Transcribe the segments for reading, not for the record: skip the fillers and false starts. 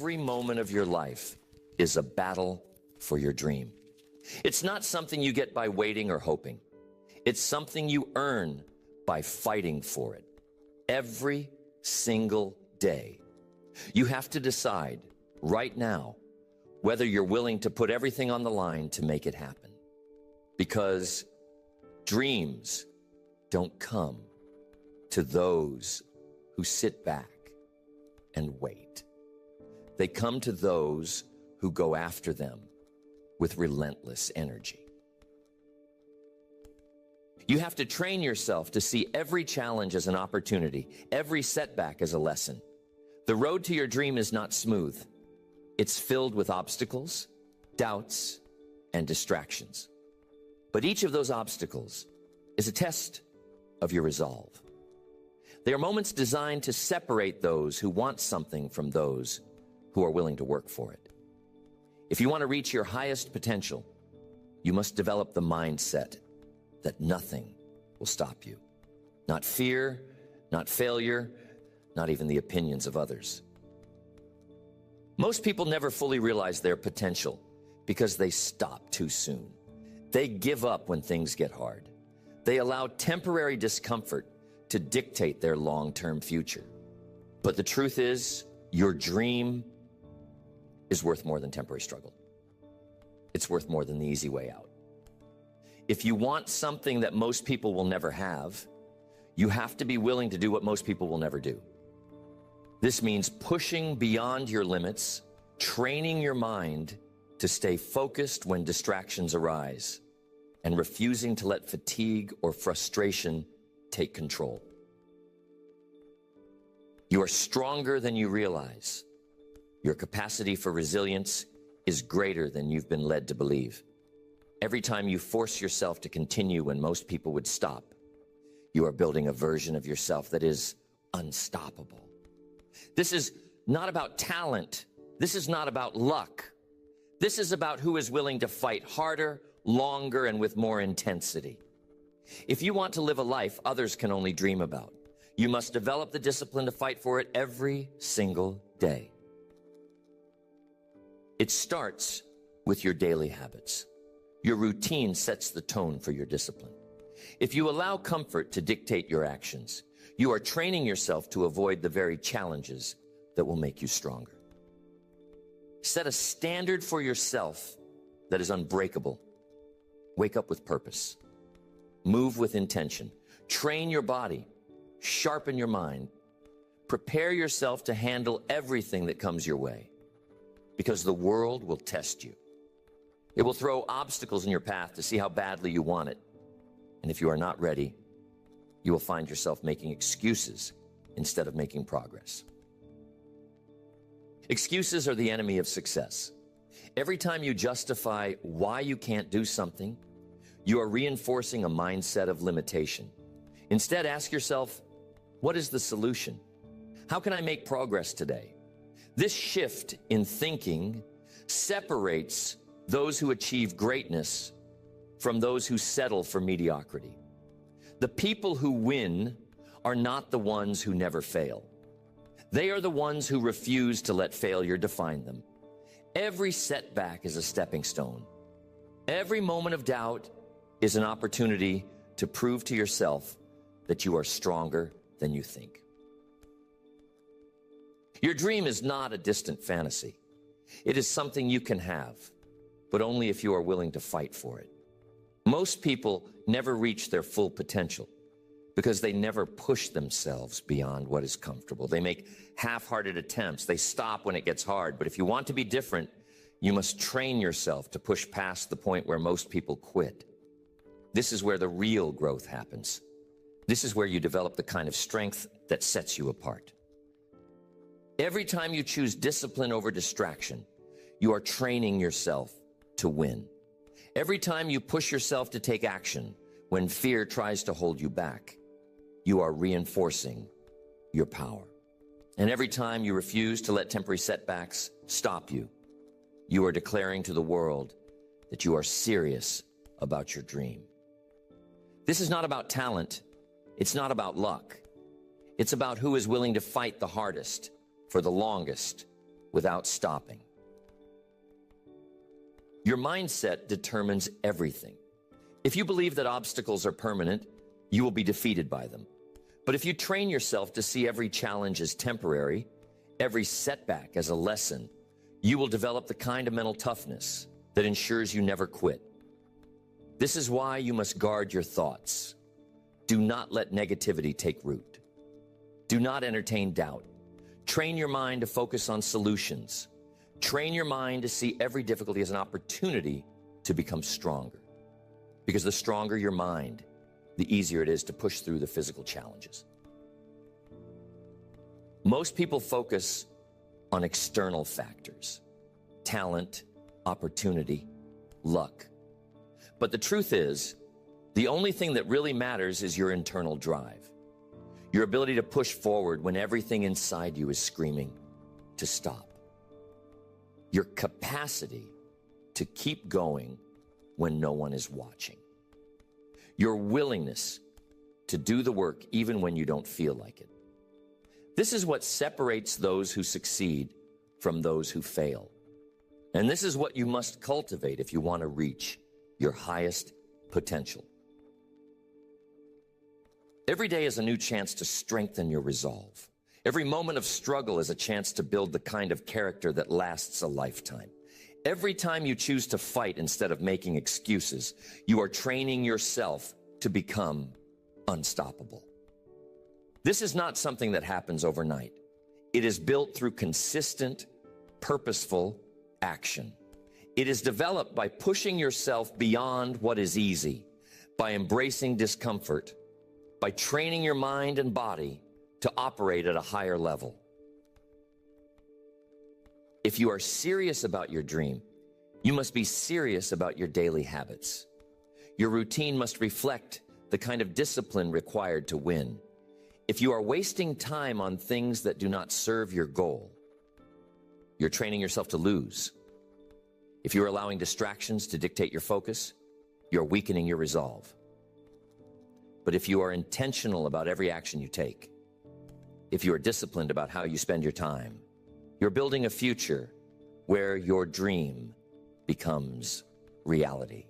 Every moment of your life is a battle for your dream. It's not something you get by waiting or hoping. It's something you earn by fighting for it. Every single day. You have to decide right now whether you're willing to put everything on the line to make it happen. Because dreams don't come to those who sit back and wait. They come to those who go after them with relentless energy. You have to train yourself to see every challenge as an opportunity, every setback as a lesson. The road to your dream is not smooth. It's filled with obstacles, doubts, and distractions. But each of those obstacles is a test of your resolve. They are moments designed to separate those who want something from those who are willing to work for it. If you want to reach your highest potential, you must develop the mindset that nothing will stop you. Not fear, not failure, not even the opinions of others. Most people never fully realize their potential because they stop too soon. They give up when things get hard. They allow temporary discomfort to dictate their long-term future. But the truth is, your dream is worth more than temporary struggle. It's worth more than the easy way out. If you want something that most people will never have, you have to be willing to do what most people will never do. This means pushing beyond your limits, training your mind to stay focused when distractions arise, and refusing to let fatigue or frustration take control. You are stronger than you realize. Your capacity for resilience is greater than you've been led to believe. Every time you force yourself to continue when most people would stop, you are building a version of yourself that is unstoppable. This is not about talent. This is not about luck. This is about who is willing to fight harder, longer, and with more intensity. If you want to live a life others can only dream about, you must develop the discipline to fight for it every single day. It starts with your daily habits. Your routine sets the tone for your discipline. If you allow comfort to dictate your actions, you are training yourself to avoid the very challenges that will make you stronger. Set a standard for yourself that is unbreakable. Wake up with purpose. Move with intention. Train your body. Sharpen your mind. Prepare yourself to handle everything that comes your way, because the world will test you. It will throw obstacles in your path to see how badly you want it. And if you are not ready, you will find yourself making excuses instead of making progress. Excuses are the enemy of success. Every time you justify why you can't do something, you are reinforcing a mindset of limitation. Instead, ask yourself, what is the solution? How can I make progress today? This shift in thinking separates those who achieve greatness from those who settle for mediocrity. The people who win are not the ones who never fail. They are the ones who refuse to let failure define them. Every setback is a stepping stone. Every moment of doubt is an opportunity to prove to yourself that you are stronger than you think. Your dream is not a distant fantasy. It is something you can have, but only if you are willing to fight for it. Most people never reach their full potential because they never push themselves beyond what is comfortable. They make half-hearted attempts. They stop when it gets hard. But if you want to be different, you must train yourself to push past the point where most people quit. This is where the real growth happens. This is where you develop the kind of strength that sets you apart. Every time you choose discipline over distraction, you are training yourself to win. Every time you push yourself to take action when fear tries to hold you back, you are reinforcing your power. And every time you refuse to let temporary setbacks stop you, you are declaring to the world that you are serious about your dream. This is not about talent. It's not about luck. It's about who is willing to fight the hardest for the longest without stopping. Your mindset determines everything. If you believe that obstacles are permanent, you will be defeated by them. But if you train yourself to see every challenge as temporary, every setback as a lesson, you will develop the kind of mental toughness that ensures you never quit. This is why you must guard your thoughts. Do not let negativity take root. Do not entertain doubt. Train your mind to focus on solutions. Train your mind to see every difficulty as an opportunity to become stronger. Because the stronger your mind, the easier it is to push through the physical challenges. Most people focus on external factors, talent, opportunity, luck. But the truth is, the only thing that really matters is your internal drive. Your ability to push forward when everything inside you is screaming to stop. Your capacity to keep going when no one is watching. Your willingness to do the work even when you don't feel like it. This is what separates those who succeed from those who fail. And this is what you must cultivate if you want to reach your highest potential. Every day is a new chance to strengthen your resolve. Every moment of struggle is a chance to build the kind of character that lasts a lifetime. Every time you choose to fight instead of making excuses, you are training yourself to become unstoppable. This is not something that happens overnight. It is built through consistent, purposeful action. It is developed by pushing yourself beyond what is easy, by embracing discomfort, by training your mind and body to operate at a higher level. If you are serious about your dream, you must be serious about your daily habits. Your routine must reflect the kind of discipline required to win. If you are wasting time on things that do not serve your goal, you're training yourself to lose. If you're allowing distractions to dictate your focus, you're weakening your resolve. But if you are intentional about every action you take, if you are disciplined about how you spend your time, you're building a future where your dream becomes reality.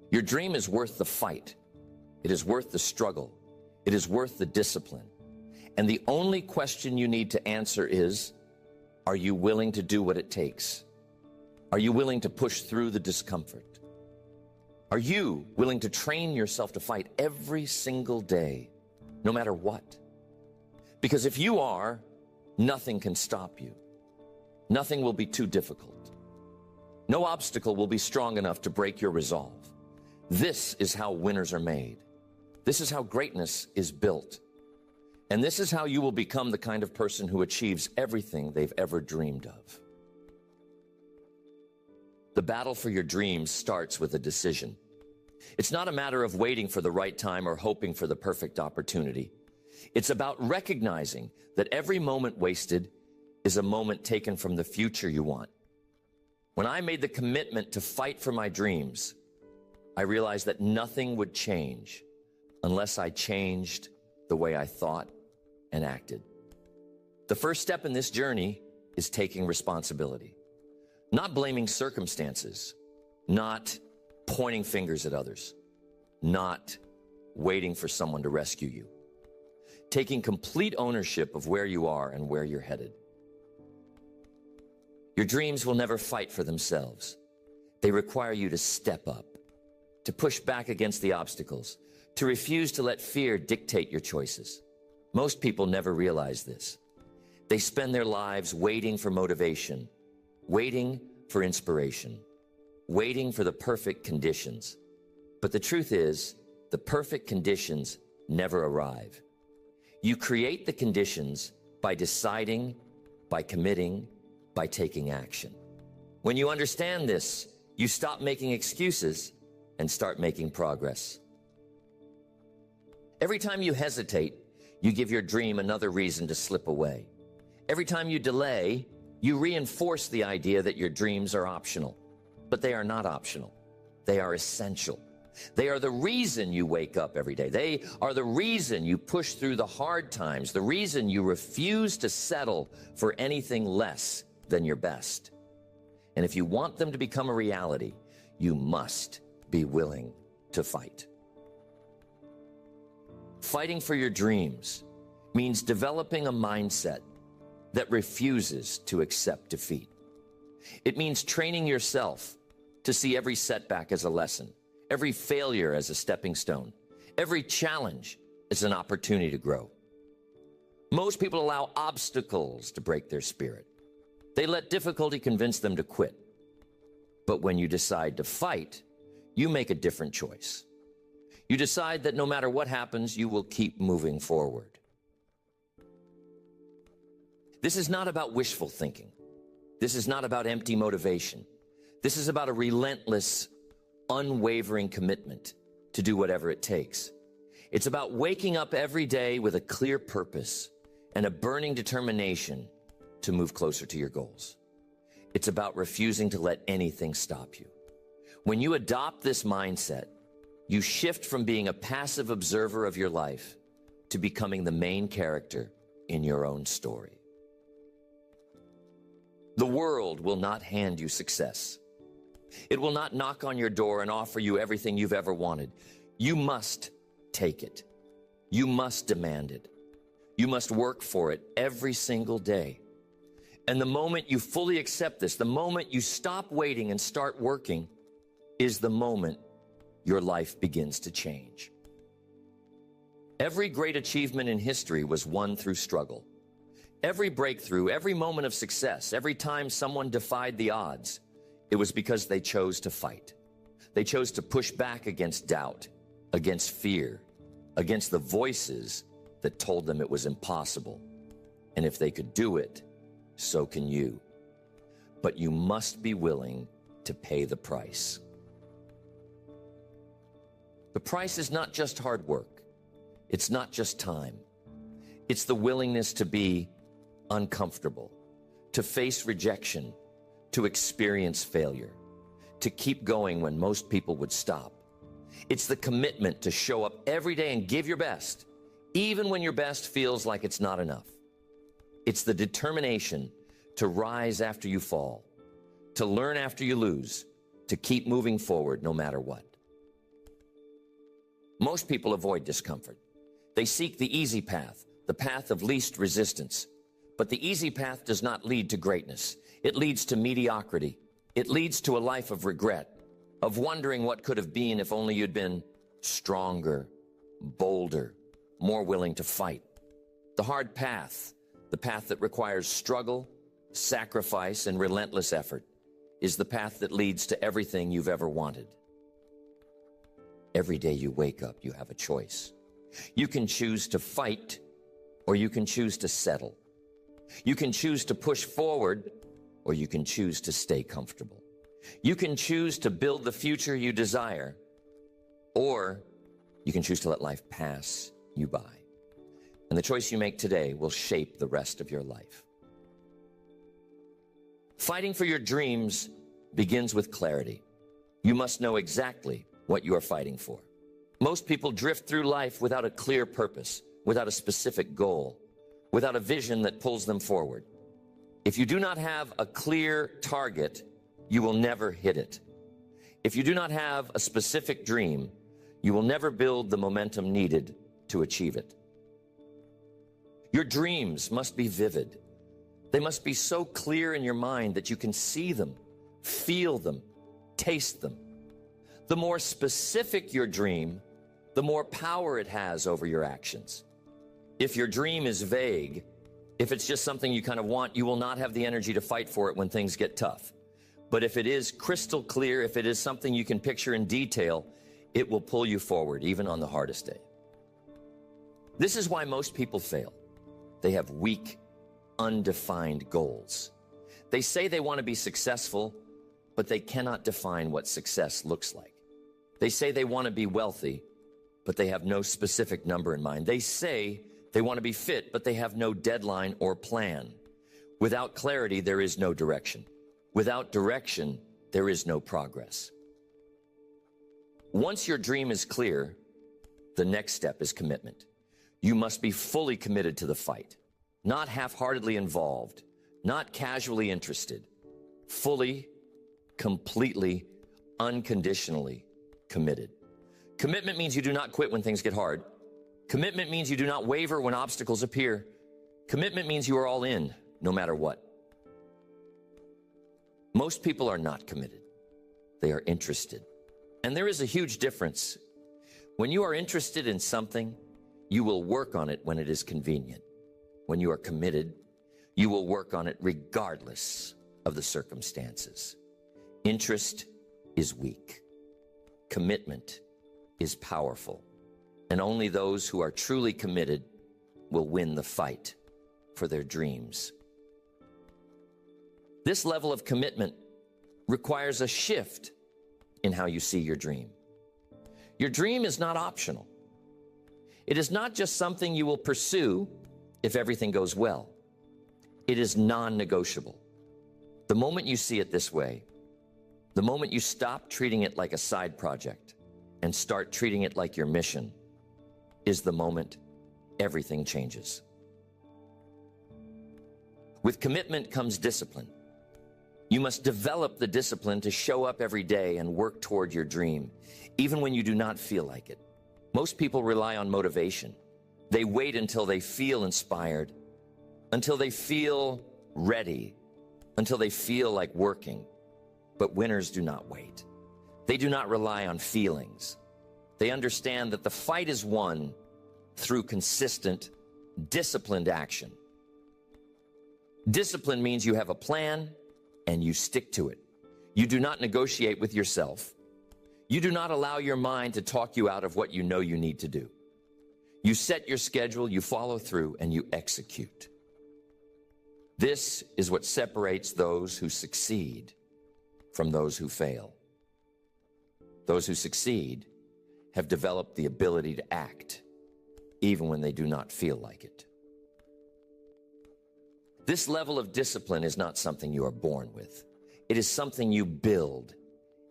Your dream is worth the fight. It is worth the struggle. It is worth the discipline. And the only question you need to answer is, are you willing to do what it takes? Are you willing to push through the discomfort? Are you willing to train yourself to fight every single day, no matter what? Because if you are, nothing can stop you. Nothing will be too difficult. No obstacle will be strong enough to break your resolve. This is how winners are made. This is how greatness is built. And this is how you will become the kind of person who achieves everything they've ever dreamed of. The battle for your dreams starts with a decision. It's not a matter of waiting for the right time or hoping for the perfect opportunity. It's about recognizing that every moment wasted is a moment taken from the future you want. When I made the commitment to fight for my dreams, I realized that nothing would change unless I changed the way I thought and acted. The first step in this journey is taking responsibility. Not blaming circumstances, not pointing fingers at others, not waiting for someone to rescue you. Taking complete ownership of where you are and where you're headed. Your dreams will never fight for themselves. They require you to step up, to push back against the obstacles, to refuse to let fear dictate your choices. Most people never realize this. They spend their lives waiting for motivation, waiting for inspiration, waiting for the perfect conditions. But the truth is, the perfect conditions never arrive. You create the conditions by deciding, by committing, by taking action. When you understand this, you stop making excuses and start making progress. Every time you hesitate, you give your dream another reason to slip away. Every time you delay, you reinforce the idea that your dreams are optional. But they are not optional. They are essential. They are the reason you wake up every day. They are the reason you push through the hard times, the reason you refuse to settle for anything less than your best. And if you want them to become a reality, you must be willing to fight. Fighting for your dreams means developing a mindset that refuses to accept defeat. It means training yourself to see every setback as a lesson, every failure as a stepping stone, every challenge as an opportunity to grow. Most people allow obstacles to break their spirit. They let difficulty convince them to quit. But when you decide to fight, you make a different choice. You decide that no matter what happens, you will keep moving forward. This is not about wishful thinking. This is not about empty motivation. This is about a relentless, unwavering commitment to do whatever it takes. It's about waking up every day with a clear purpose and a burning determination to move closer to your goals. It's about refusing to let anything stop you. When you adopt this mindset, you shift from being a passive observer of your life to becoming the main character in your own story. The world will not hand you success. It will not knock on your door and offer you everything you've ever wanted. You must take it. You must demand it. You must work for it every single day. And the moment you fully accept this, the moment you stop waiting and start working, is the moment your life begins to change. Every great achievement in history was won through struggle. Every breakthrough, every moment of success, every time someone defied the odds, it was because they chose to fight. They chose to push back against doubt, against fear, against the voices that told them it was impossible. And if they could do it, so can you. But you must be willing to pay the price. The price is not just hard work. It's not just time. It's the willingness to be uncomfortable, to face rejection, to experience failure, to keep going when most people would stop. It's the commitment to show up every day and give your best, even when your best feels like it's not enough. It's the determination to rise after you fall, to learn after you lose, to keep moving forward no matter what. Most people avoid discomfort. They seek the easy path, the path of least resistance. But the easy path does not lead to greatness. It leads to mediocrity. It leads to a life of regret, of wondering what could have been if only you'd been stronger, bolder, more willing to fight. The hard path, the path that requires struggle, sacrifice, and relentless effort, is the path that leads to everything you've ever wanted. Every day you wake up, you have a choice. You can choose to fight, or you can choose to settle. You can choose to push forward, or you can choose to stay comfortable. You can choose to build the future you desire, or you can choose to let life pass you by. And the choice you make today will shape the rest of your life. Fighting for your dreams begins with clarity. You must know exactly what you are fighting for. Most people drift through life without a clear purpose, without a specific goal, without a vision that pulls them forward. If you do not have a clear target, you will never hit it. If you do not have a specific dream, you will never build the momentum needed to achieve it. Your dreams must be vivid. They must be so clear in your mind that you can see them, feel them, taste them. The more specific your dream, the more power it has over your actions. If your dream is vague, if it's just something you kind of want, you will not have the energy to fight for it when things get tough. But if it is crystal clear, if it is something you can picture in detail, it will pull you forward, even on the hardest day. This is why most people fail. They have weak, undefined goals. They say they want to be successful, but they cannot define what success looks like. They say they want to be wealthy, but they have no specific number in mind. They say they want to be fit, but they have no deadline or plan. Without clarity, there is no direction. Without direction, there is no progress. Once your dream is clear, the next step is commitment. You must be fully committed to the fight, not half-heartedly involved, not casually interested, fully, completely, unconditionally committed. Commitment means you do not quit when things get hard. Commitment means you do not waver when obstacles appear. Commitment means you are all in, no matter what. Most people are not committed. They are interested. And there is a huge difference. When you are interested in something, you will work on it when it is convenient. When you are committed, you will work on it regardless of the circumstances. Interest is weak. Commitment is powerful. And only those who are truly committed will win the fight for their dreams. This level of commitment requires a shift in how you see your dream. Your dream is not optional. It is not just something you will pursue if everything goes well. It is non-negotiable. The moment you see it this way, the moment you stop treating it like a side project and start treating it like your mission, is the moment everything changes. With commitment comes discipline. You must develop the discipline to show up every day and work toward your dream, even when you do not feel like it. Most people rely on motivation. They wait until they feel inspired, until they feel ready, until they feel like working. But winners do not wait. They do not rely on feelings. They understand that the fight is won through consistent, disciplined action. Discipline means you have a plan and you stick to it. You do not negotiate with yourself. You do not allow your mind to talk you out of what you know you need to do. You set your schedule, you follow through, and you execute. This is what separates those who succeed from those who fail. Those who succeed have developed the ability to act, even when they do not feel like it. This level of discipline is not something you are born with. It is something you build.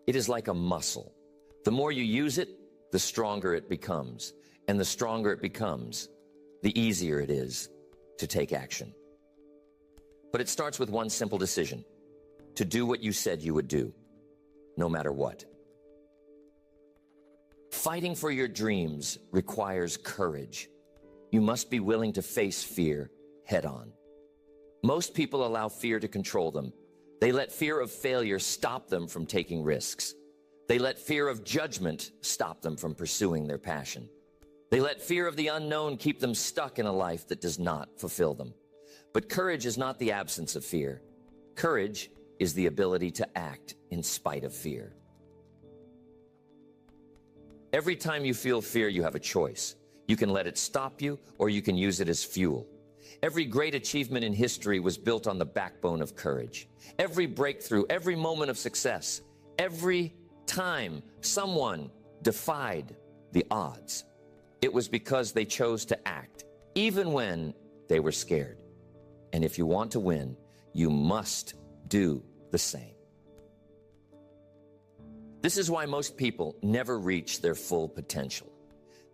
It is like a muscle. The more you use it, the stronger it becomes. And the stronger it becomes, the easier it is to take action. But it starts with one simple decision: to do what you said you would do, no matter what. Fighting for your dreams requires courage. You must be willing to face fear head on. Most people allow fear to control them. They let fear of failure stop them from taking risks. They let fear of judgment stop them from pursuing their passion. They let fear of the unknown keep them stuck in a life that does not fulfill them. But courage is not the absence of fear. Courage is the ability to act in spite of fear. Every time you feel fear, you have a choice. You can let it stop you, or you can use it as fuel. Every great achievement in history was built on the backbone of courage. Every breakthrough, every moment of success, every time someone defied the odds, it was because they chose to act, even when they were scared. And if you want to win, you must do the same. This is why most people never reach their full potential.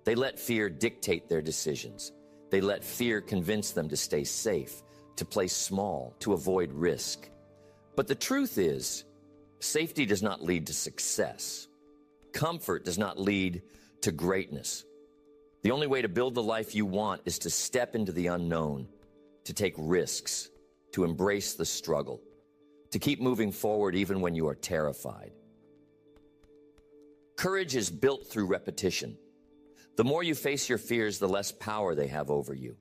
They let fear dictate their decisions. They let fear convince them to stay safe, to play small, to avoid risk. But the truth is, safety does not lead to success. Comfort does not lead to greatness. The only way to build the life you want is to step into the unknown, to take risks, to embrace the struggle, to keep moving forward even when you are terrified. Courage is built through repetition. The more you face your fears, the less power they have over you.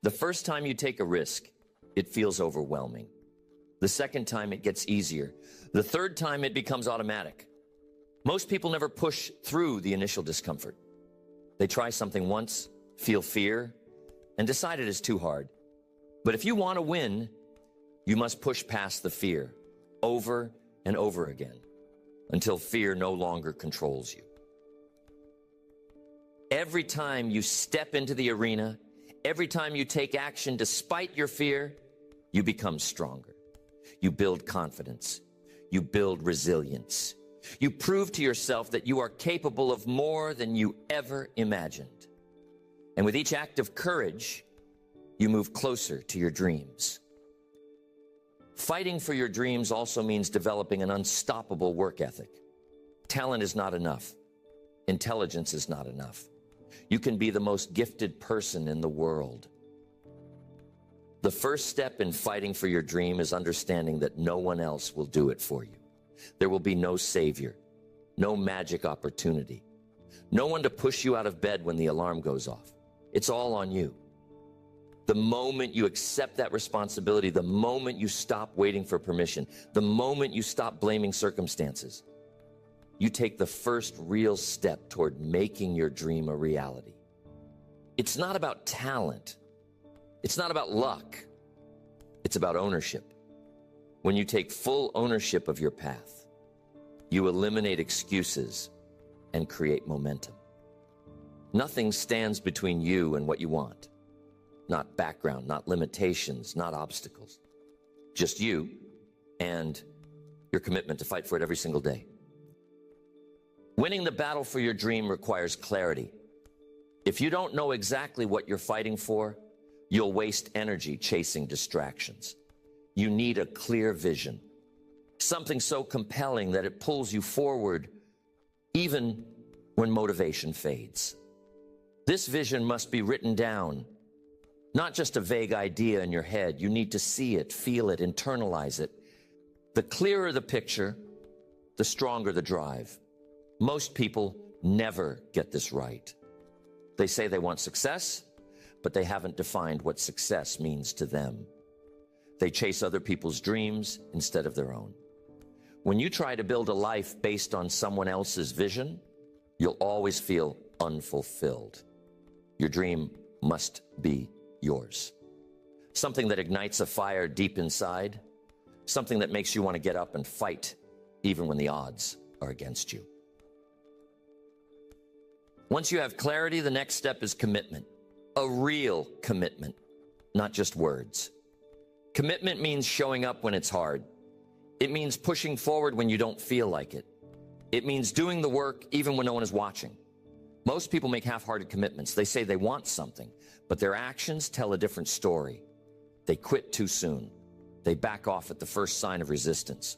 The first time you take a risk, it feels overwhelming. The second time, it gets easier. The third time, it becomes automatic. Most people never push through the initial discomfort. They try something once, feel fear, and decide it is too hard. But if you want to win, you must push past the fear over and over again until fear no longer controls you. Every time you step into the arena, every time you take action despite your fear, you become stronger. You build confidence. You build resilience. You prove to yourself that you are capable of more than you ever imagined. And with each act of courage, you move closer to your dreams. Fighting for your dreams also means developing an unstoppable work ethic. Talent is not enough. Intelligence is not enough. You can be the most gifted person in the world. The first step in fighting for your dream is understanding that no one else will do it for you. There will be no savior, no magic opportunity, no one to push you out of bed when the alarm goes off. It's all on you. The moment you accept that responsibility, the moment you stop waiting for permission, the moment you stop blaming circumstances, you take the first real step toward making your dream a reality. It's not about talent. It's not about luck. It's about ownership. When you take full ownership of your path, you eliminate excuses and create momentum. Nothing stands between you and what you want. Not background, not limitations, not obstacles. Just you and your commitment to fight for it every single day. Winning the battle for your dream requires clarity. If you don't know exactly what you're fighting for, you'll waste energy chasing distractions. You need a clear vision, something so compelling that it pulls you forward even when motivation fades. This vision must be written down, not just a vague idea in your head. You need to see it, feel it, internalize it. The clearer the picture, the stronger the drive. Most people never get this right. They say they want success, but they haven't defined what success means to them. They chase other people's dreams instead of their own. When you try to build a life based on someone else's vision, you'll always feel unfulfilled. Your dream must be yours. Something that ignites a fire deep inside, something that makes you want to get up and fight even when the odds are against you. Once you have clarity, the next step is commitment. A real commitment, not just words. Commitment means showing up when it's hard. It means pushing forward when you don't feel like it. It means doing the work even when no one is watching. Most people make half-hearted commitments. They say they want something, but their actions tell a different story. They quit too soon. They back off at the first sign of resistance.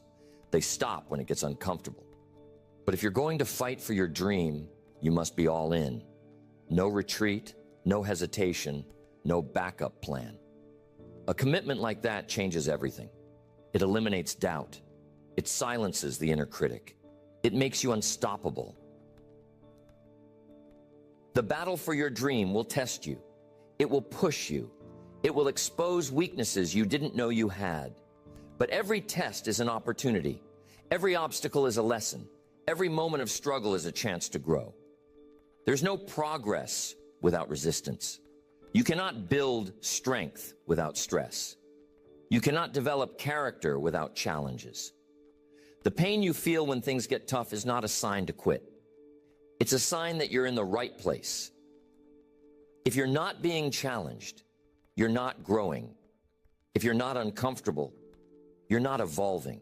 They stop when it gets uncomfortable. But if you're going to fight for your dream, you must be all in. No retreat, no hesitation, no backup plan. A commitment like that changes everything. It eliminates doubt. It silences the inner critic. It makes you unstoppable. The battle for your dream will test you. It will push you. It will expose weaknesses you didn't know you had. But every test is an opportunity. Every obstacle is a lesson. Every moment of struggle is a chance to grow. There's no progress without resistance. You cannot build strength without stress. You cannot develop character without challenges. The pain you feel when things get tough is not a sign to quit. It's a sign that you're in the right place. If you're not being challenged, you're not growing. If you're not uncomfortable, you're not evolving.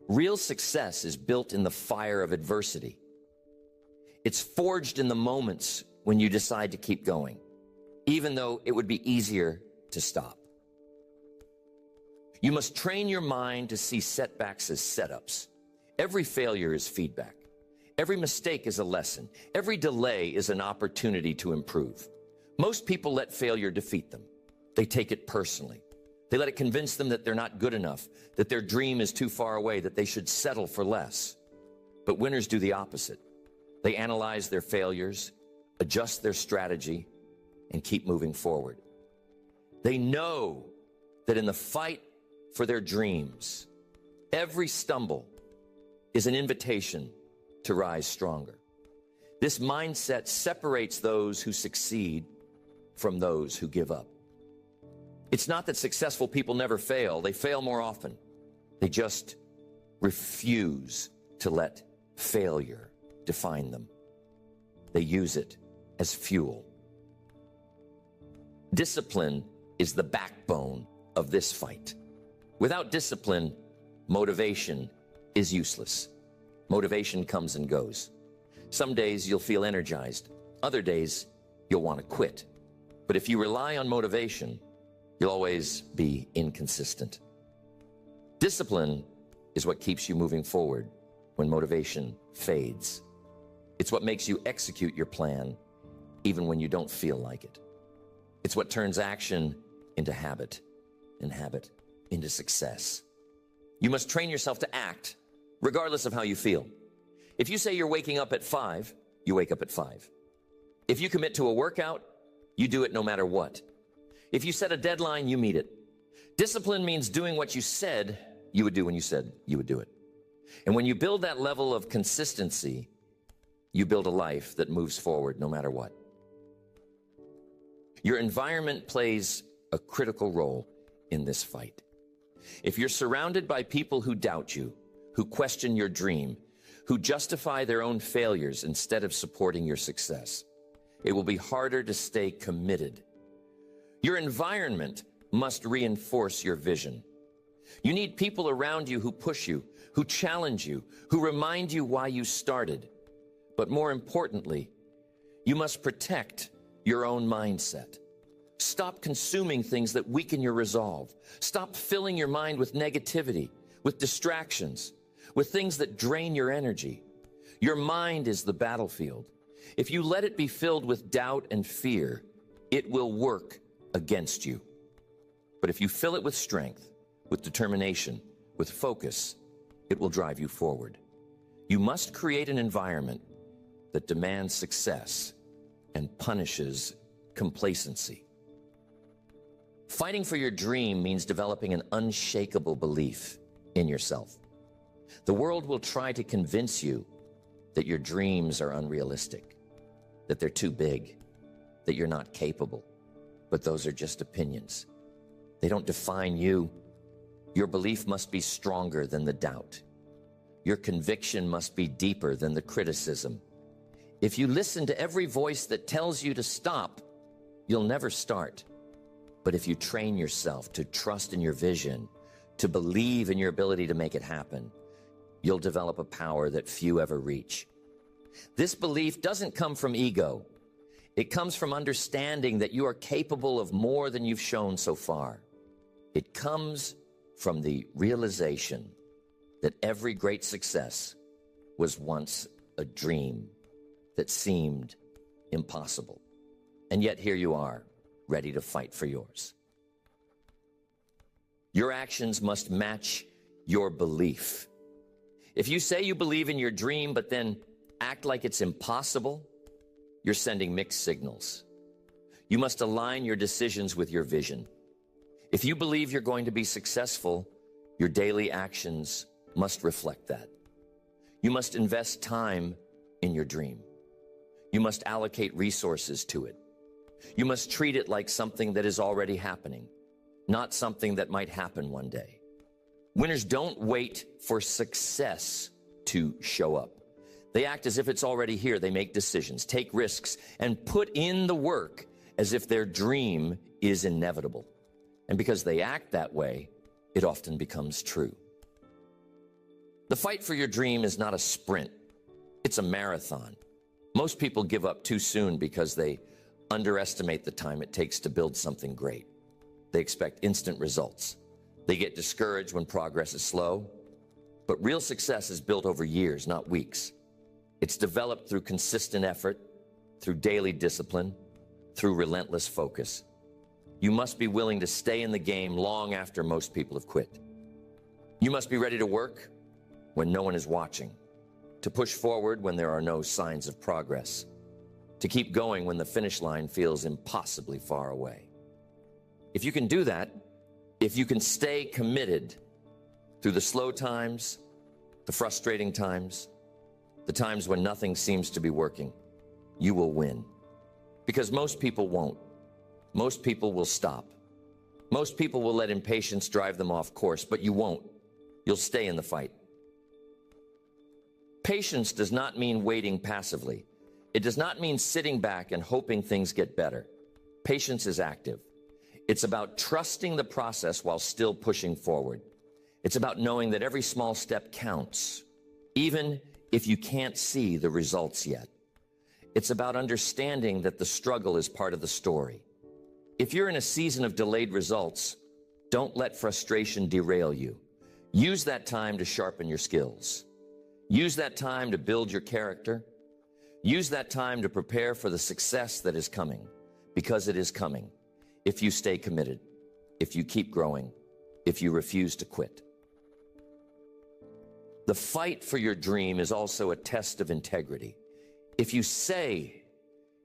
Real success is built in the fire of adversity. It's forged in the moments when you decide to keep going, even though it would be easier to stop. You must train your mind to see setbacks as setups. Every failure is feedback. Every mistake is a lesson. Every delay is an opportunity to improve. Most people let failure defeat them. They take it personally. They let it convince them that they're not good enough, that their dream is too far away, that they should settle for less. But winners do the opposite. They analyze their failures, adjust their strategy, and keep moving forward. They know that in the fight for their dreams, every stumble is an invitation to rise stronger. This mindset separates those who succeed from those who give up. It's not that successful people never fail. They fail more often. They just refuse to let failure define them. They use it as fuel. Discipline is the backbone of this fight. Without discipline, motivation is useless. Motivation comes and goes. Some days you'll feel energized. Other days you'll want to quit. But if you rely on motivation, you'll always be inconsistent. Discipline is what keeps you moving forward when motivation fades. It's what makes you execute your plan even when you don't feel like it. It's what turns action into habit and habit into success. You must train yourself to act regardless of how you feel. If you say you're waking up at 5, you wake up at 5. If you commit to a workout, you do it no matter what. If you set a deadline, you meet it. Discipline means doing what you said you would do when you said you would do it. And when you build that level of consistency, you build a life that moves forward no matter what. Your environment plays a critical role in this fight. If you're surrounded by people who doubt you, who question your dream, who justify their own failures instead of supporting your success, it will be harder to stay committed. Your environment must reinforce your vision. You need people around you who push you, who challenge you, who remind you why you started. But more importantly, you must protect your own mindset. Stop consuming things that weaken your resolve. Stop filling your mind with negativity, with distractions, with things that drain your energy. Your mind is the battlefield. If you let it be filled with doubt and fear, it will work against you. But if you fill it with strength, with determination, with focus, it will drive you forward. You must create an environment that demands success and punishes complacency. Fighting for your dream means developing an unshakable belief in yourself. The world will try to convince you that your dreams are unrealistic, that they're too big, that you're not capable. But those are just opinions. They don't define you. Your belief must be stronger than the doubt. Your conviction must be deeper than the criticism. If you listen to every voice that tells you to stop, you'll never start. But if you train yourself to trust in your vision, to believe in your ability to make it happen, you'll develop a power that few ever reach. This belief doesn't come from ego. It comes from understanding that you are capable of more than you've shown so far. It comes from the realization that every great success was once a dream that seemed impossible. And yet here you are, ready to fight for yours. Your actions must match your belief. If you say you believe in your dream, but then act like it's impossible, you're sending mixed signals. You must align your decisions with your vision. If you believe you're going to be successful, your daily actions must reflect that. You must invest time in your dream. You must allocate resources to it. You must treat it like something that is already happening, not something that might happen one day. Winners don't wait for success to show up. They act as if it's already here. They make decisions, take risks, and put in the work as if their dream is inevitable. And because they act that way, it often becomes true. The fight for your dream is not a sprint. It's a marathon. Most people give up too soon because they underestimate the time it takes to build something great. They expect instant results. They get discouraged when progress is slow. But real success is built over years, not weeks. It's developed through consistent effort, through daily discipline, through relentless focus. You must be willing to stay in the game long after most people have quit. You must be ready to work when no one is watching, to push forward when there are no signs of progress, to keep going when the finish line feels impossibly far away. If you can do that, if you can stay committed through the slow times, the frustrating times, the times when nothing seems to be working, you will win. Because most people won't. Most people will stop. Most people will let impatience drive them off course, but you won't. You'll stay in the fight. Patience does not mean waiting passively. It does not mean sitting back and hoping things get better. Patience is active. It's about trusting the process while still pushing forward. It's about knowing that every small step counts, even if you can't see the results yet. It's about understanding that the struggle is part of the story. If you're in a season of delayed results, don't let frustration derail you. Use that time to sharpen your skills. Use that time to build your character. Use that time to prepare for the success that is coming, because it is coming, if you stay committed, if you keep growing, if you refuse to quit. The fight for your dream is also a test of integrity. If you say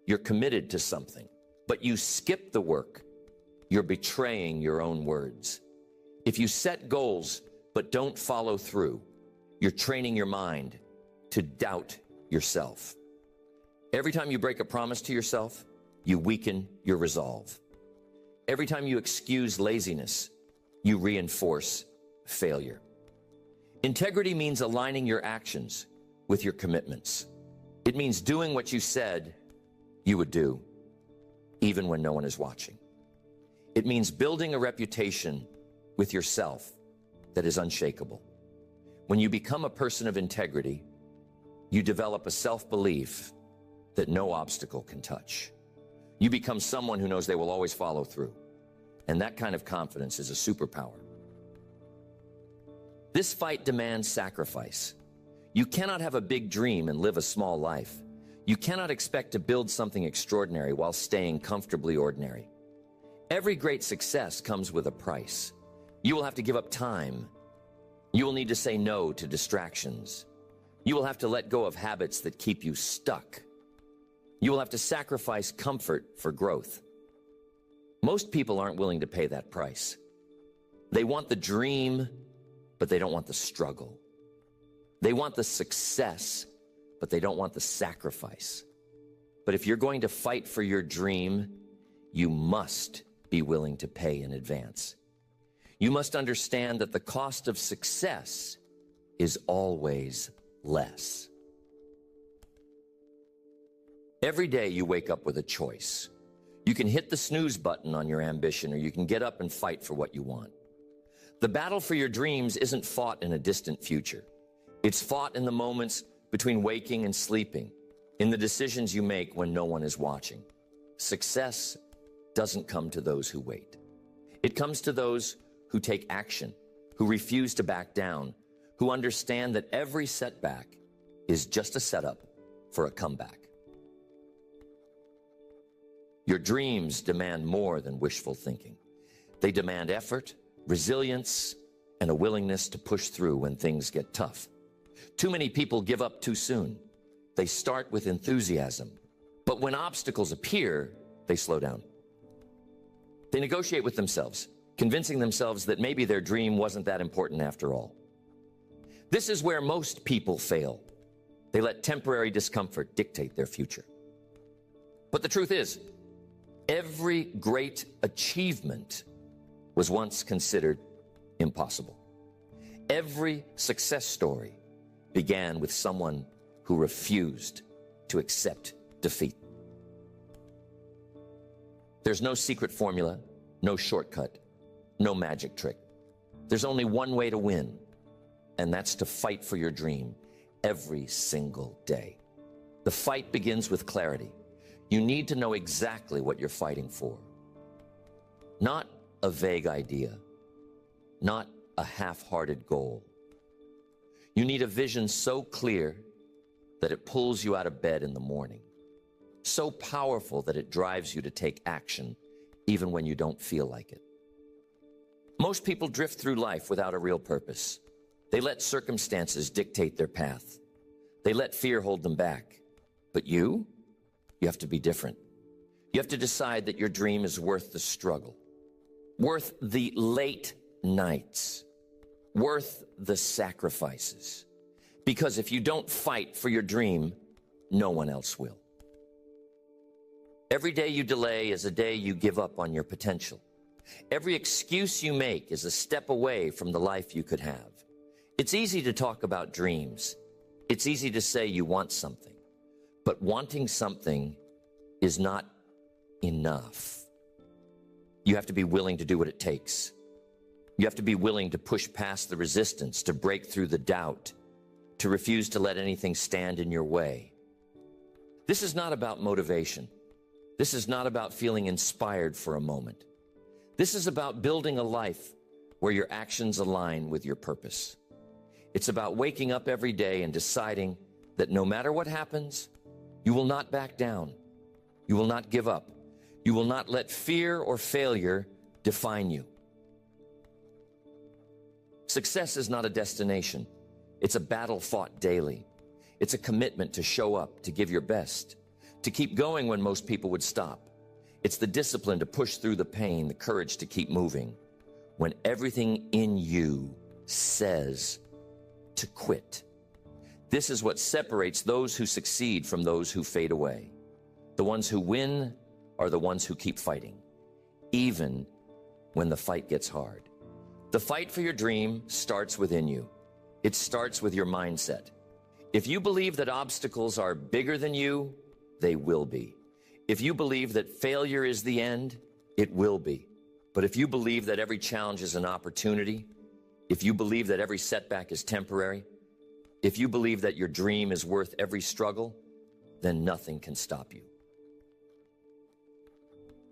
you're committed to something, but you skip the work, you're betraying your own words. If you set goals, but don't follow through, you're training your mind to doubt yourself. Every time you break a promise to yourself, you weaken your resolve. Every time you excuse laziness, you reinforce failure. Integrity means aligning your actions with your commitments. It means doing what you said you would do, even when no one is watching. It means building a reputation with yourself that is unshakable. When you become a person of integrity, you develop a self-belief that no obstacle can touch. You become someone who knows they will always follow through. And that kind of confidence is a superpower. This fight demands sacrifice. You cannot have a big dream and live a small life. You cannot expect to build something extraordinary while staying comfortably ordinary. Every great success comes with a price. You will have to give up time. You will need to say no to distractions. You will have to let go of habits that keep you stuck. You will have to sacrifice comfort for growth. Most people aren't willing to pay that price. They want the dream, but they don't want the struggle. They want the success, but they don't want the sacrifice. But if you're going to fight for your dream, you must be willing to pay in advance. You must understand that the cost of success is always less. Every day you wake up with a choice. You can hit the snooze button on your ambition, or you can get up and fight for what you want. The battle for your dreams isn't fought in a distant future. It's fought in the moments between waking and sleeping, in the decisions you make when no one is watching. Success doesn't come to those who wait. It comes to those who take action, who refuse to back down, who understand that every setback is just a setup for a comeback. Your dreams demand more than wishful thinking. They demand effort, resilience, and a willingness to push through when things get tough. Too many people give up too soon. They start with enthusiasm, but when obstacles appear, they slow down. They negotiate with themselves, convincing themselves that maybe their dream wasn't that important after all. This is where most people fail. They let temporary discomfort dictate their future. But the truth is, every great achievement was once considered impossible. Every success story began with someone who refused to accept defeat. There's no secret formula, no shortcut, no magic trick. There's only one way to win, and that's to fight for your dream every single day. The fight begins with clarity. You need to know exactly what you're fighting for. Not a vague idea, not a half-hearted goal. You need a vision so clear that it pulls you out of bed in the morning, so powerful that it drives you to take action even when you don't feel like it. Most people drift through life without a real purpose. They let circumstances dictate their path. They let fear hold them back. But you have to be different. You have to decide that your dream is worth the struggle, worth the late nights, worth the sacrifices. Because if you don't fight for your dream, no one else will. Every day you delay is a day you give up on your potential. Every excuse you make is a step away from the life you could have. It's easy to talk about dreams. It's easy to say you want something. But wanting something is not enough. You have to be willing to do what it takes. You have to be willing to push past the resistance, to break through the doubt, to refuse to let anything stand in your way. This is not about motivation. This is not about feeling inspired for a moment. This is about building a life where your actions align with your purpose. It's about waking up every day and deciding that no matter what happens, you will not back down. You will not give up. You will not let fear or failure define you. Success is not a destination. It's a battle fought daily. It's a commitment to show up, to give your best, to keep going when most people would stop. It's the discipline to push through the pain, the courage to keep moving, when everything in you says to quit. This is what separates those who succeed from those who fade away. The ones who win are the ones who keep fighting, even when the fight gets hard. The fight for your dream starts within you. It starts with your mindset. If you believe that obstacles are bigger than you, they will be. If you believe that failure is the end, it will be. But if you believe that every challenge is an opportunity, if you believe that every setback is temporary, if you believe that your dream is worth every struggle, then nothing can stop you.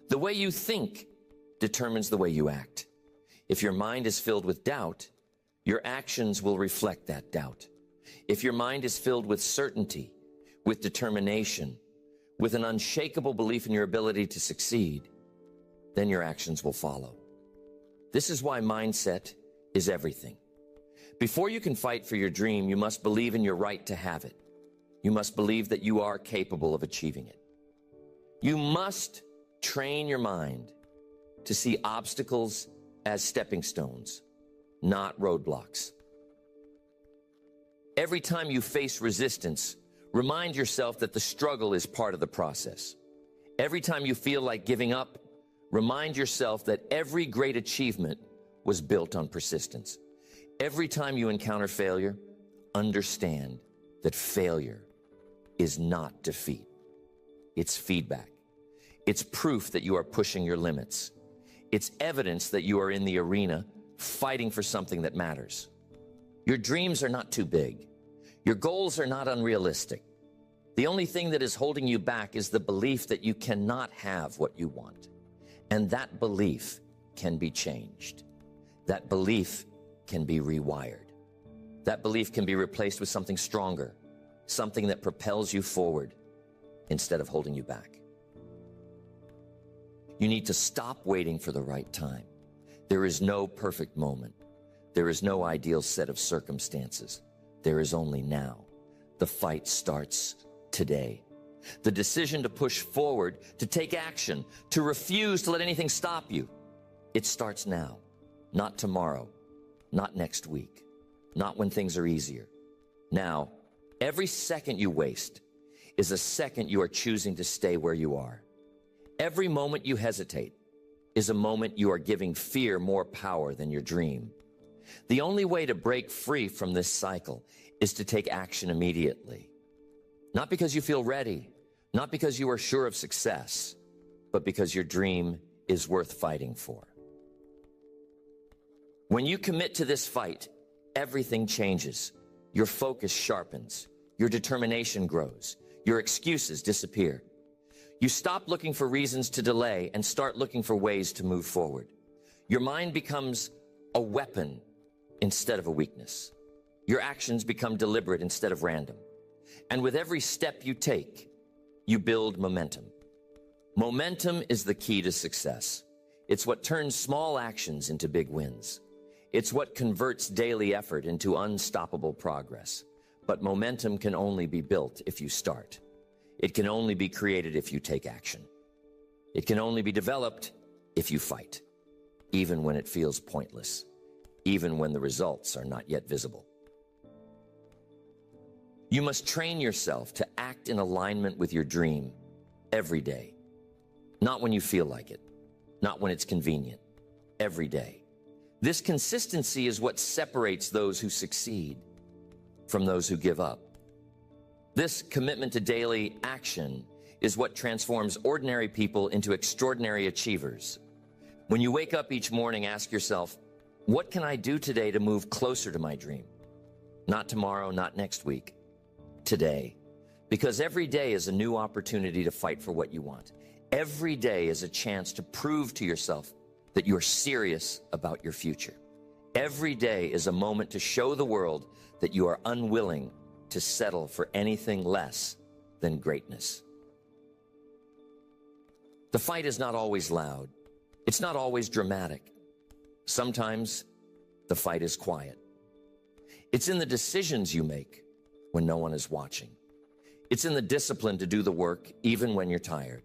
The way you think determines the way you act. If your mind is filled with doubt, your actions will reflect that doubt. If your mind is filled with certainty, with determination, with an unshakable belief in your ability to succeed, then your actions will follow. This is why mindset is everything. Before you can fight for your dream, you must believe in your right to have it. You must believe that you are capable of achieving it. You must train your mind to see obstacles as stepping stones, not roadblocks. Every time you face resistance, remind yourself that the struggle is part of the process. Every time you feel like giving up, remind yourself that every great achievement was built on persistence. Every time you encounter failure, understand that failure is not defeat. It's feedback. It's proof that you are pushing your limits. It's evidence that you are in the arena fighting for something that matters. Your dreams are not too big. Your goals are not unrealistic. The only thing that is holding you back is the belief that you cannot have what you want. And that belief can be changed. That belief can be rewired. That belief can be replaced with something stronger, something that propels you forward instead of holding you back. You need to stop waiting for the right time. There is no perfect moment. There is no ideal set of circumstances. There is only now. The fight starts today. The decision to push forward, to take action, to refuse to let anything stop you, it starts now, not tomorrow, not next week, not when things are easier. Now, every second you waste is a second you are choosing to stay where you are. Every moment you hesitate is a moment you are giving fear more power than your dream. The only way to break free from this cycle is to take action immediately. Not because you feel ready, not because you are sure of success, but because your dream is worth fighting for. When you commit to this fight, everything changes. Your focus sharpens. Your determination grows. Your excuses disappear. You stop looking for reasons to delay and start looking for ways to move forward. Your mind becomes a weapon instead of a weakness. Your actions become deliberate instead of random. And with every step you take, you build momentum. Momentum is the key to success. It's what turns small actions into big wins. It's what converts daily effort into unstoppable progress. But momentum can only be built if you start. It can only be created if you take action. It can only be developed if you fight, even when it feels pointless, even when the results are not yet visible. You must train yourself to act in alignment with your dream every day. Not when you feel like it, not when it's convenient, every day. This consistency is what separates those who succeed from those who give up. This commitment to daily action is what transforms ordinary people into extraordinary achievers. When you wake up each morning, ask yourself, what can I do today to move closer to my dream? Not tomorrow, not next week. Today. Because every day is a new opportunity to fight for what you want. Every day is a chance to prove to yourself that you're serious about your future. Every day is a moment to show the world that you are unwilling to settle for anything less than greatness. The fight is not always loud. It's not always dramatic. Sometimes the fight is quiet. It's in the decisions you make when no one is watching. It's in the discipline to do the work even when you're tired.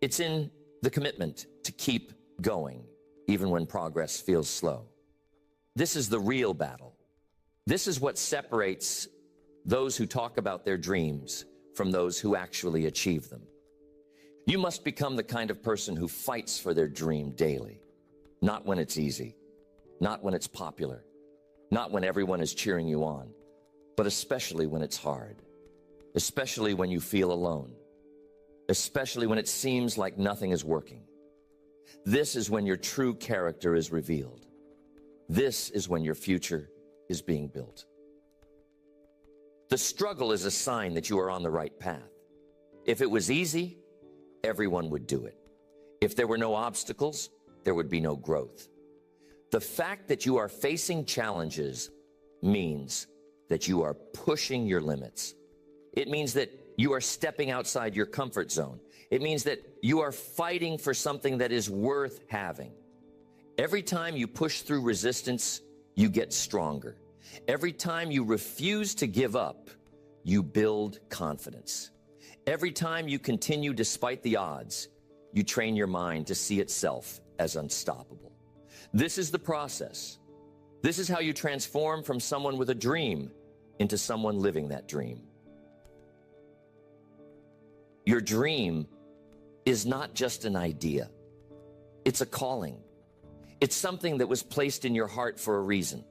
It's in the commitment to keep going even when progress feels slow. This is the real battle. This is what separates those who talk about their dreams from those who actually achieve them. You must become the kind of person who fights for their dream daily, not when it's easy, not when it's popular, not when everyone is cheering you on, but especially when it's hard, especially when you feel alone, especially when it seems like nothing is working. This is when your true character is revealed. This is when your future is being built. The struggle is a sign that you are on the right path. If it was easy, everyone would do it. If there were no obstacles, there would be no growth. The fact that you are facing challenges means that you are pushing your limits. It means that you are stepping outside your comfort zone. It means that you are fighting for something that is worth having. Every time you push through resistance, you get stronger. Every time you refuse to give up, you build confidence. Every time you continue despite the odds, you train your mind to see itself as unstoppable. This is the process. This is how you transform from someone with a dream into someone living that dream. Your dream is not just an idea. It's a calling. It's something that was placed in your heart for a reason.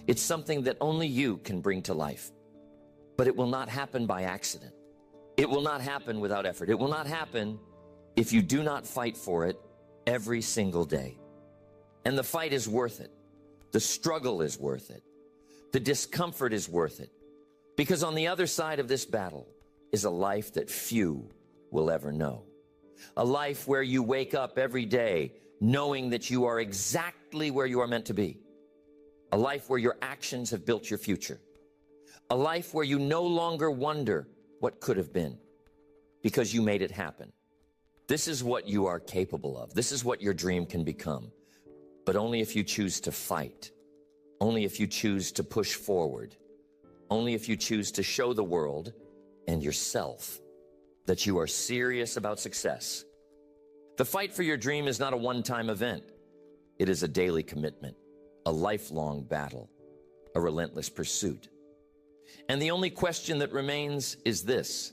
It's something that only you can bring to life. But it will not happen by accident. It will not happen without effort. It will not happen if you do not fight for it every single day. And the fight is worth it. The struggle is worth it. The discomfort is worth it. Because on the other side of this battle is a life that few will ever know. A life where you wake up every day knowing that you are exactly where you are meant to be. A life where your actions have built your future. A life where you no longer wonder what could have been because you made it happen. This is what you are capable of. This is what your dream can become. But only if you choose to fight. Only if you choose to push forward. Only if you choose to show the world and yourself that you are serious about success. The fight for your dream is not a one-time event. It is a daily commitment, a lifelong battle, a relentless pursuit. And the only question that remains is this: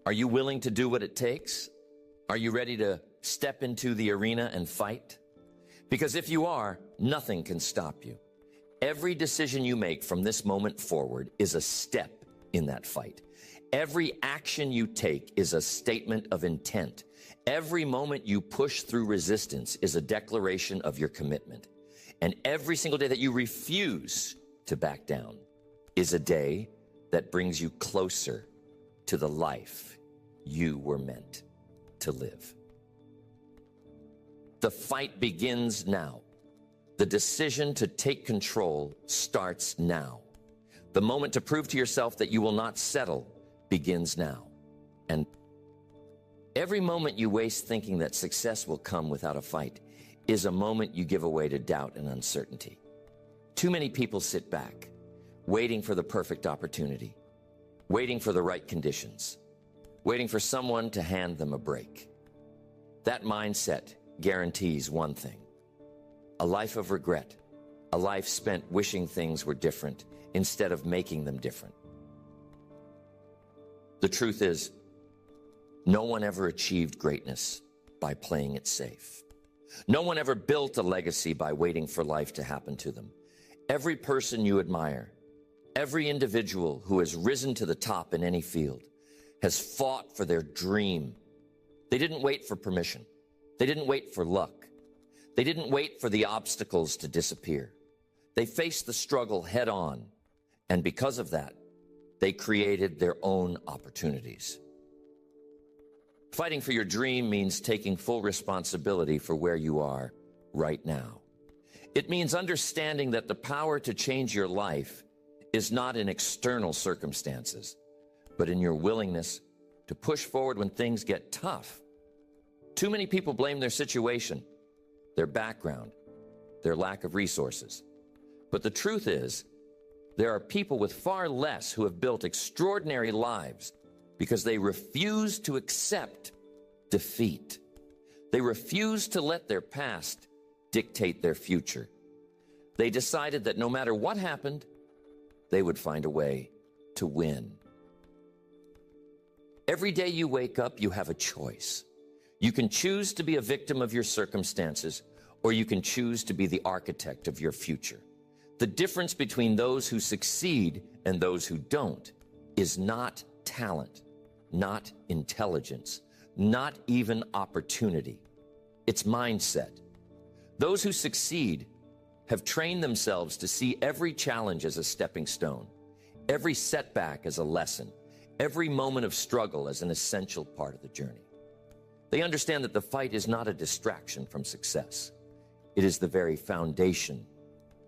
are you willing to do what it takes? Are you ready to step into the arena and fight? Because if you are, nothing can stop you. Every decision you make from this moment forward is a step in that fight. Every action you take is a statement of intent. Every moment you push through resistance is a declaration of your commitment. And every single day that you refuse to back down is a day that brings you closer to the life you were meant to live. The fight begins now. The decision to take control starts now. The moment to prove to yourself that you will not settle begins now. And every moment you waste thinking that success will come without a fight is a moment you give away to doubt and uncertainty. Too many people sit back, waiting for the perfect opportunity, waiting for the right conditions, waiting for someone to hand them a break. That mindset guarantees one thing: a life of regret, a life spent wishing things were different instead of making them different. The truth is, no one ever achieved greatness by playing it safe. No one ever built a legacy by waiting for life to happen to them. Every person you admire, every individual who has risen to the top in any field, has fought for their dream. They didn't wait for permission. They didn't wait for luck. They didn't wait for the obstacles to disappear. They faced the struggle head on. And because of that, they created their own opportunities. Fighting for your dream means taking full responsibility for where you are right now. It means understanding that the power to change your life is not in external circumstances, but in your willingness to push forward when things get tough. Too many people blame their situation, their background, their lack of resources. But the truth is, there are people with far less who have built extraordinary lives because they refuse to accept defeat. They refuse to let their past dictate their future. They decided that no matter what happened, they would find a way to win. Every day you wake up, you have a choice. You can choose to be a victim of your circumstances, or you can choose to be the architect of your future. The difference between those who succeed and those who don't is not talent, not intelligence, not even opportunity. It's mindset. Those who succeed have trained themselves to see every challenge as a stepping stone, every setback as a lesson, every moment of struggle as an essential part of the journey. They understand that the fight is not a distraction from success. It is the very foundation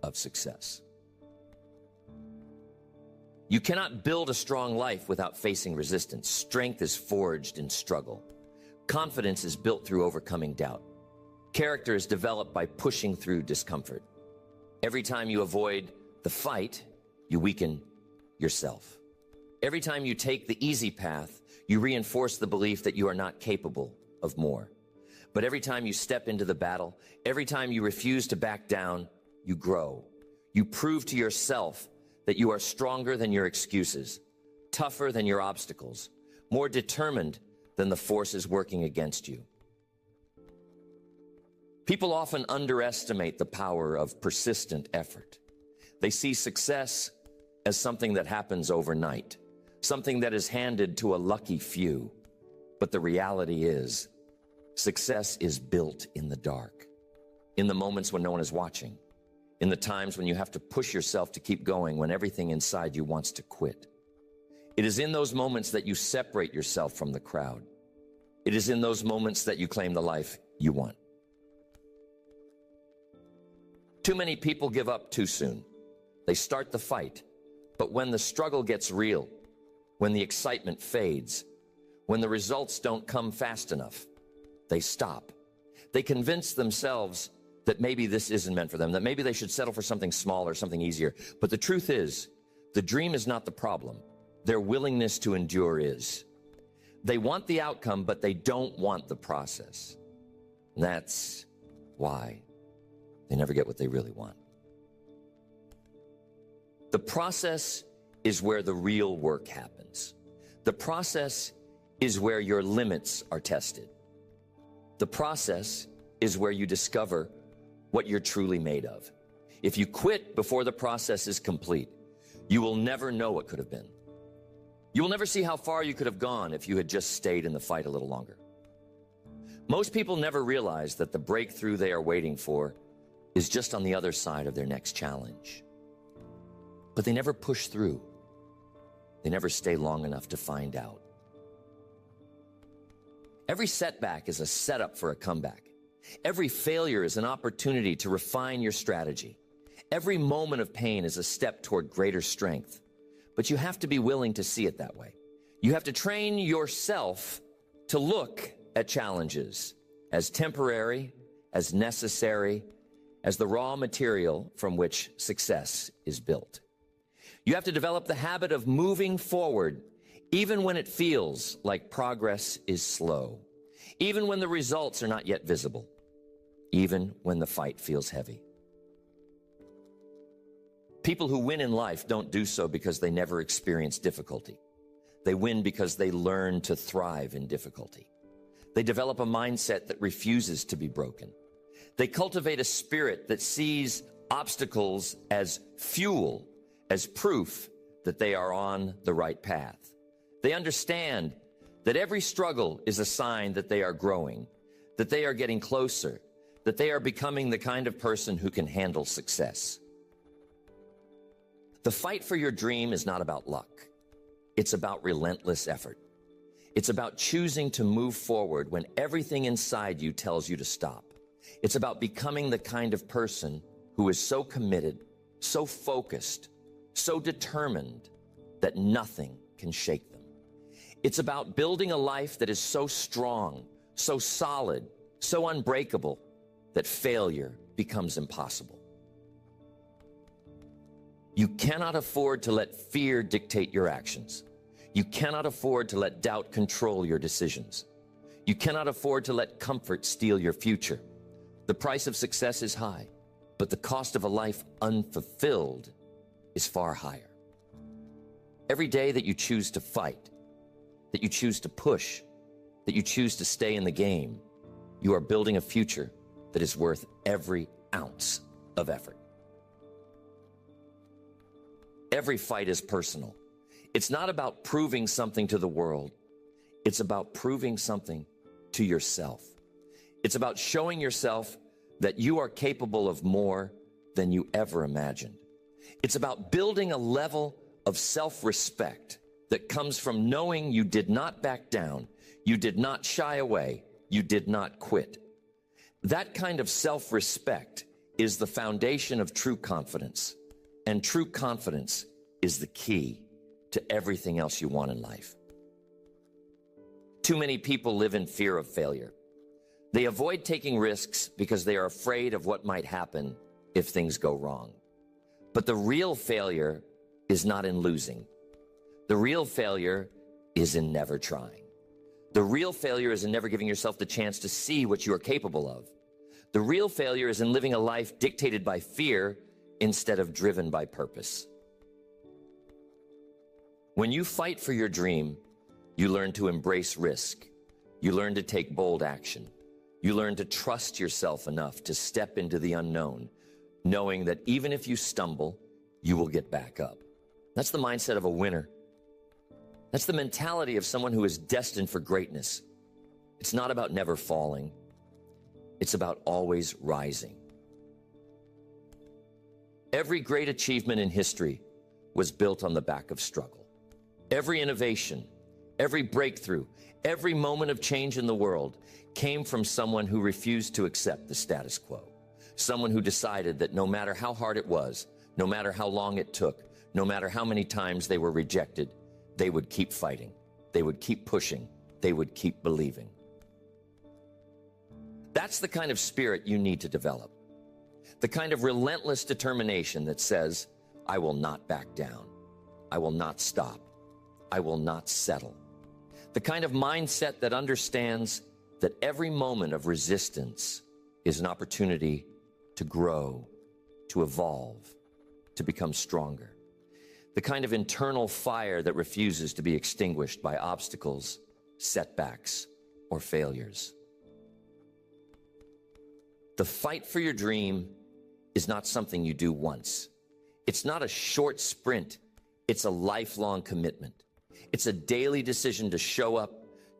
of success. You cannot build a strong life without facing resistance. Strength is forged in struggle. Confidence is built through overcoming doubt. Character is developed by pushing through discomfort. Every time you avoid the fight, you weaken yourself. Every time you take the easy path, you reinforce the belief that you are not capable of more. But every time you step into the battle, every time you refuse to back down, you grow. You prove to yourself that you are stronger than your excuses, tougher than your obstacles, more determined than the forces working against you. People often underestimate the power of persistent effort. They see success as something that happens overnight, something that is handed to a lucky few. But the reality is, success is built in the dark, in the moments when no one is watching, in the times when you have to push yourself to keep going, when everything inside you wants to quit. It is in those moments that you separate yourself from the crowd. It is in those moments that you claim the life you want. Too many people give up too soon. They start the fight, but when the struggle gets real, when the excitement fades, when the results don't come fast enough, they stop. They convince themselves that maybe this isn't meant for them, that maybe they should settle for something smaller, something easier. But the truth is, the dream is not the problem. Their willingness to endure is. They want the outcome, but they don't want the process. And that's why they never get what they really want. The process is where the real work happens. The process is where your limits are tested. The process is where you discover what you're truly made of. If you quit before the process is complete, you will never know what could have been. You will never see how far you could have gone if you had just stayed in the fight a little longer. Most people never realize that the breakthrough they are waiting for is just on the other side of their next challenge. But they never push through. They never stay long enough to find out. Every setback is a setup for a comeback. Every failure is an opportunity to refine your strategy. Every moment of pain is a step toward greater strength. But you have to be willing to see it that way. You have to train yourself to look at challenges as temporary, as necessary, as the raw material from which success is built. You have to develop the habit of moving forward, even when it feels like progress is slow, even when the results are not yet visible, even when the fight feels heavy. People who win in life don't do so because they never experience difficulty. They win because they learn to thrive in difficulty. They develop a mindset that refuses to be broken. They cultivate a spirit that sees obstacles as fuel, as proof that they are on the right path. They understand that every struggle is a sign that they are growing, that they are getting closer, that they are becoming the kind of person who can handle success. The fight for your dream is not about luck. It's about relentless effort. It's about choosing to move forward when everything inside you tells you to stop. It's about becoming the kind of person who is so committed, so focused, so determined that nothing can shake them. It's about building a life that is so strong, so solid, so unbreakable that failure becomes impossible. You cannot afford to let fear dictate your actions. You cannot afford to let doubt control your decisions. You cannot afford to let comfort steal your future. The price of success is high, but the cost of a life unfulfilled is far higher. Every day that you choose to fight, that you choose to push, that you choose to stay in the game, you are building a future that is worth every ounce of effort. Every fight is personal. It's not about proving something to the world. It's about proving something to yourself. It's about showing yourself that you are capable of more than you ever imagined. It's about building a level of self-respect that comes from knowing you did not back down, you did not shy away, you did not quit. That kind of self-respect is the foundation of true confidence, and true confidence is the key to everything else you want in life. Too many people live in fear of failure. They avoid taking risks because they are afraid of what might happen if things go wrong. But the real failure is not in losing. The real failure is in never trying. The real failure is in never giving yourself the chance to see what you are capable of. The real failure is in living a life dictated by fear instead of driven by purpose. When you fight for your dream, you learn to embrace risk. You learn to take bold action. You learn to trust yourself enough to step into the unknown, knowing that even if you stumble, you will get back up. That's the mindset of a winner. That's the mentality of someone who is destined for greatness. It's not about never falling. It's about always rising. Every great achievement in history was built on the back of struggle. Every innovation, every breakthrough, every moment of change in the world came from someone who refused to accept the status quo. Someone who decided that no matter how hard it was, no matter how long it took, no matter how many times they were rejected, they would keep fighting. They would keep pushing. They would keep believing. That's the kind of spirit you need to develop. The kind of relentless determination that says, I will not back down. I will not stop. I will not settle. The kind of mindset that understands that every moment of resistance is an opportunity to grow, to evolve, to become stronger. The kind of internal fire that refuses to be extinguished by obstacles, setbacks, or failures. The fight for your dream is not something you do once. It's not a short sprint. It's a lifelong commitment. It's a daily decision to show up,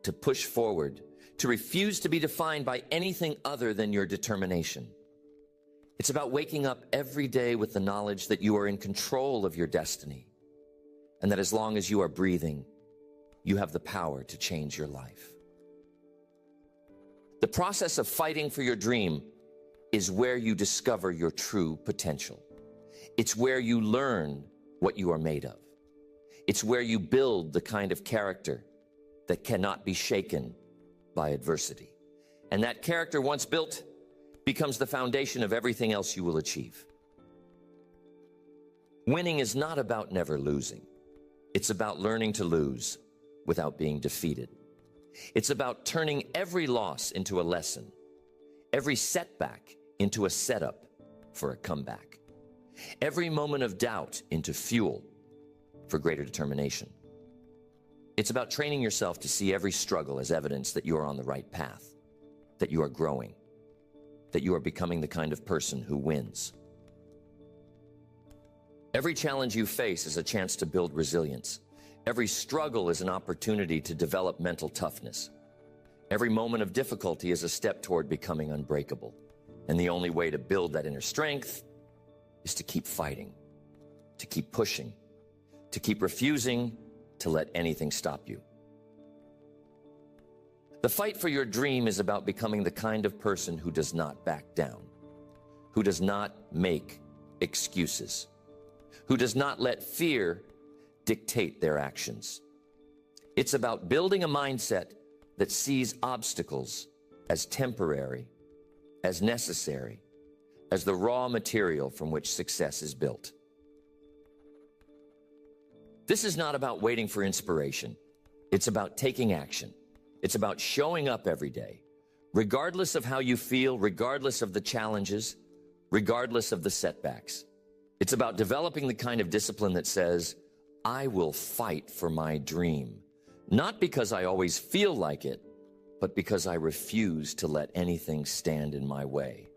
to push forward, to refuse to be defined by anything other than your determination. It's about waking up every day with the knowledge that you are in control of your destiny, and that as long as you are breathing, you have the power to change your life. The process of fighting for your dream is where you discover your true potential. It's where you learn what you are made of. It's where you build the kind of character that cannot be shaken by adversity. And that character, once built, becomes the foundation of everything else you will achieve. Winning is not about never losing. It's about learning to lose without being defeated. It's about turning every loss into a lesson, every setback into a setup for a comeback, every moment of doubt into fuel for greater determination. It's about training yourself to see every struggle as evidence that you are on the right path, that you are growing, that you are becoming the kind of person who wins. Every challenge you face is a chance to build resilience. Every struggle is an opportunity to develop mental toughness. Every moment of difficulty is a step toward becoming unbreakable. And the only way to build that inner strength is to keep fighting. to keep pushing, to keep refusing to let anything stop you. The fight for your dream is about becoming the kind of person who does not back down, who does not make excuses, who does not let fear dictate their actions. It's about building a mindset that sees obstacles as temporary, as necessary, as the raw material from which success is built. This is not about waiting for inspiration. It's about taking action. It's about showing up every day, regardless of how you feel, regardless of the challenges, regardless of the setbacks. It's about developing the kind of discipline that says, I will fight for my dream, not because I always feel like it, but because I refuse to let anything stand in my way.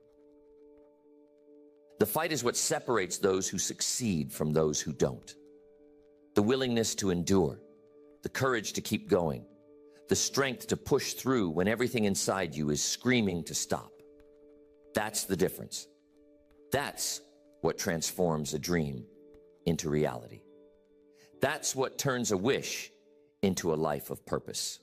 The fight is what separates those who succeed from those who don't. The willingness to endure, the courage to keep going, the strength to push through when everything inside you is screaming to stop. That's the difference. That's what transforms a dream into reality. That's what turns a wish into a life of purpose.